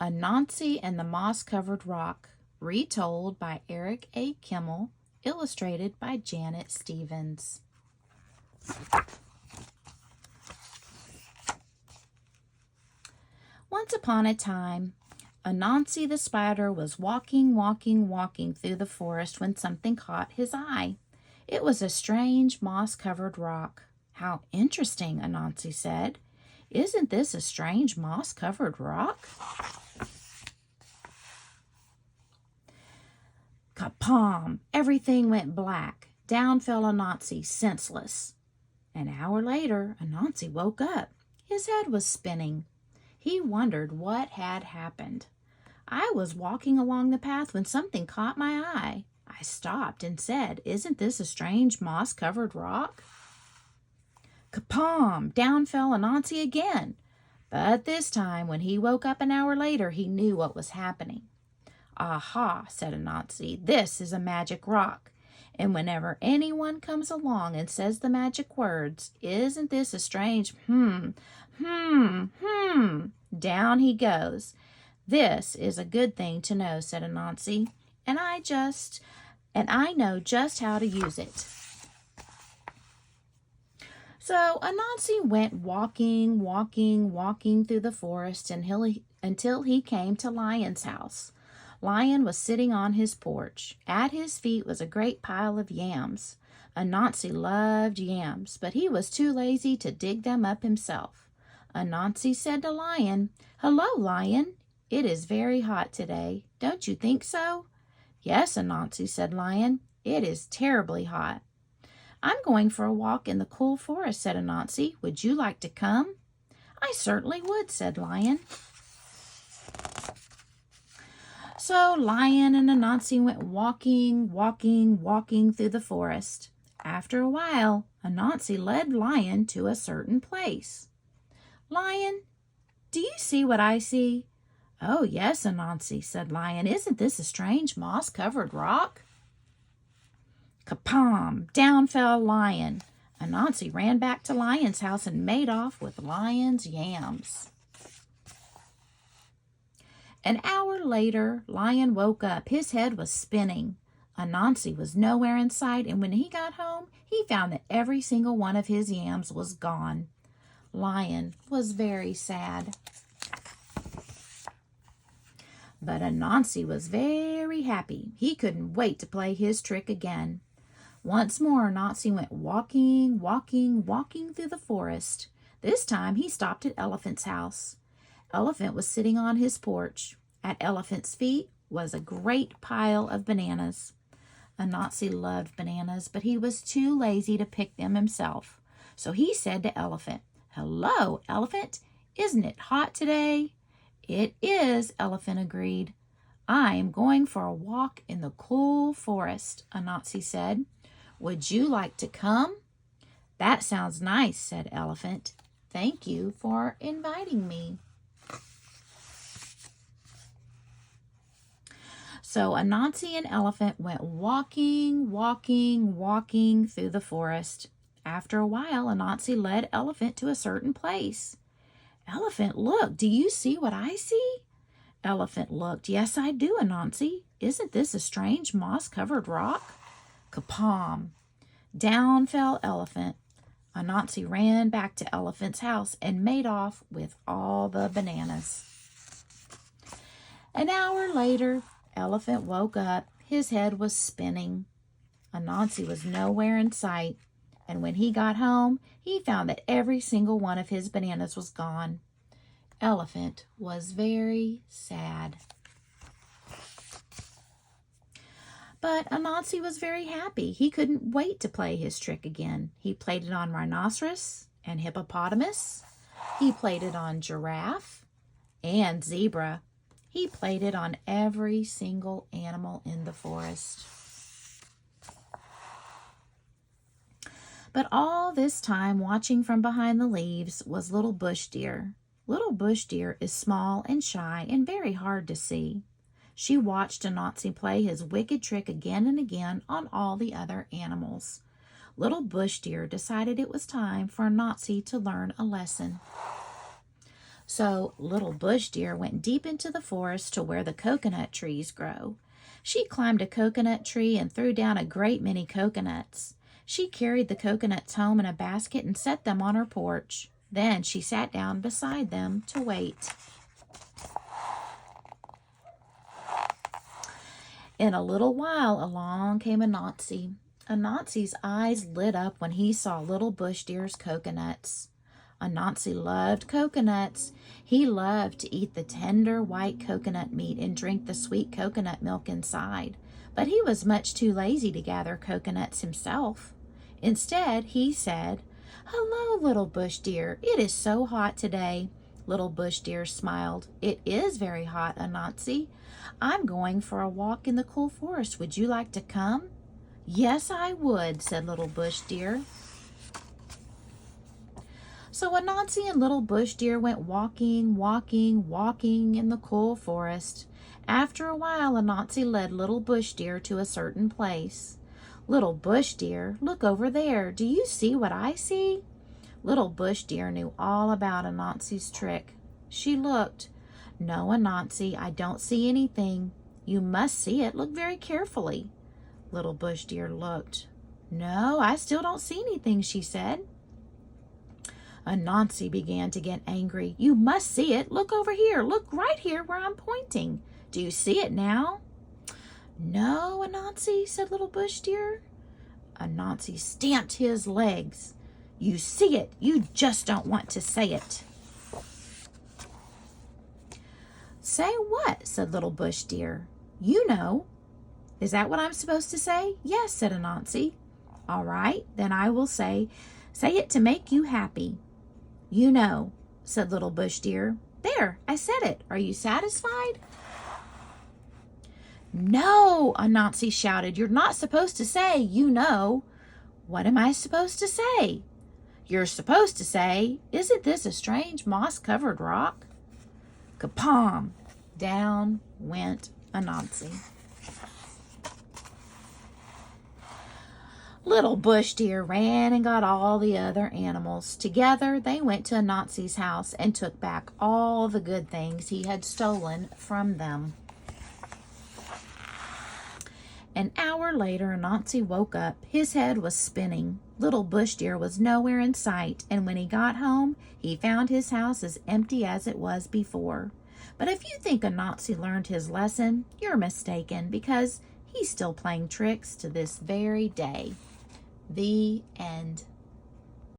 Anansi and the Moss-Covered Rock, retold by Eric A. Kimmel, illustrated by Janet Stevens. Once upon a time, Anansi the spider was walking through the forest when something caught his eye. It was a strange moss-covered rock. "How interesting," Anansi said. "Isn't this a strange moss-covered rock?" Kapom! Everything went black. Down fell Anansi, senseless. An hour later, Anansi woke up. His head was spinning. He wondered what had happened. "I was walking along the path when something caught my eye. I stopped and said, 'Isn't this a strange moss-covered rock?'" Kapom! Down fell Anansi again. But this time, when he woke up an hour later, he knew what was happening. "Aha," said Anansi, "this is a magic rock. And whenever anyone comes along and says the magic words, 'Isn't this a strange down he goes." "This is a good thing to know," said Anansi, and I know just how to use it." So Anansi went walking through the forest until he came to Lion's house. Lion was sitting on his porch. At his feet was a great pile of yams. Anansi loved yams, but he was too lazy to dig them up himself. Anansi said to Lion, "Hello, Lion. It is very hot today. Don't you think so?" "Yes, Anansi," said Lion. "It is terribly hot." "I'm going for a walk in the cool forest," said Anansi. "Would you like to come?" "I certainly would," said Lion. So Lion and Anansi went walking through the forest. After a while, Anansi led Lion to a certain place. "Lion, do you see what I see?" "Oh, yes, Anansi," said Lion. "Isn't this a strange moss-covered rock?" Kapom! Down fell Lion. Anansi ran back to Lion's house and made off with Lion's yams. An hour later, Lion woke up. His head was spinning. Anansi was nowhere in sight, and when he got home, he found that every single one of his yams was gone. Lion was very sad. But Anansi was very happy. He couldn't wait to play his trick again. Once more, Anansi went walking through the forest. This time, he stopped at Elephant's house. Elephant was sitting on his porch. At Elephant's feet was a great pile of bananas. Anansi loved bananas, but he was too lazy to pick them himself. So he said to Elephant, "Hello, Elephant. Isn't it hot today?" "It is," Elephant agreed. "I am going for a walk in the cool forest," Anansi said. "Would you like to come?" "That sounds nice," said Elephant. "Thank you for inviting me." So Anansi and Elephant went walking through the forest. After a while, Anansi led Elephant to a certain place. "Elephant, look, do you see what I see?" Elephant looked. "Yes, I do, Anansi. Isn't this a strange moss-covered rock?" Kapom! Down fell Elephant. Anansi ran back to Elephant's house and made off with all the bananas. An hour later, Elephant woke up. His head was spinning. Anansi was nowhere in sight, and when he got home, he found that every single one of his bananas was gone. Elephant was very sad. But Anansi was very happy. He couldn't wait to play his trick again. He played it on rhinoceros and hippopotamus. He played it on giraffe and zebra. He played it on every single animal in the forest. But all this time, watching from behind the leaves, was Little Bush Deer. Little Bush Deer is small and shy and very hard to see. She watched Anansi play his wicked trick again and again on all the other animals. Little Bush Deer decided it was time for Anansi to learn a lesson. So little bush deer went deep into the forest to where the coconut trees grow. She climbed a coconut tree and threw down a great many coconuts. She carried the coconuts home in a basket and set them on her porch. Then she sat down beside them to wait. In a little while, along came Anansi. Anansi's eyes lit up when he saw little bush deer's coconuts. Anansi loved coconuts. He loved to eat the tender white coconut meat and drink the sweet coconut milk inside. But he was much too lazy to gather coconuts himself. Instead, he said, "Hello, little bush deer. It is so hot today." Little bush deer smiled. "It is very hot, Anansi. I'm going for a walk in the cool forest. Would you like to come?" "Yes, I would," said little bush deer. So Anansi and little bush deer went walking, walking in the cool forest. After a while, Anansi led little bush deer to a certain place. "Little bush deer, look over there. Do you see what I see?" Little bush deer knew all about Anansi's trick. She looked. "No, Anansi, I don't see anything." "You must see it. Look very carefully." Little bush deer looked. "No, I still don't see anything," she said. Anansi began to get angry. "You must see it. Look over here. Look right here where I'm pointing. Do you see it now?" "No, Anansi," said little bush deer. Anansi stamped his legs. "You see it. You just don't want to say it." "Say what?" said little bush deer. "You know." "Is that what I'm supposed to say?" "Yes," said Anansi. "All right, then I will say it to make you happy." "You know," said little bush deer. "There, I said it. Are you satisfied?" "No," Anansi shouted. "You're not supposed to say, 'you know.'" "What am I supposed to say?" "You're supposed to say, 'Isn't this a strange moss-covered rock?'" Kapom! Down went Anansi. Little bush deer ran and got all the other animals. Together they went to Anansi's house and took back all the good things he had stolen from them. An hour later, Anansi woke up. His head was spinning. Little bush deer was nowhere in sight, and when he got home, he found his house as empty as it was before. But if you think Anansi learned his lesson, you're mistaken, because he's still playing tricks to this very day. The end.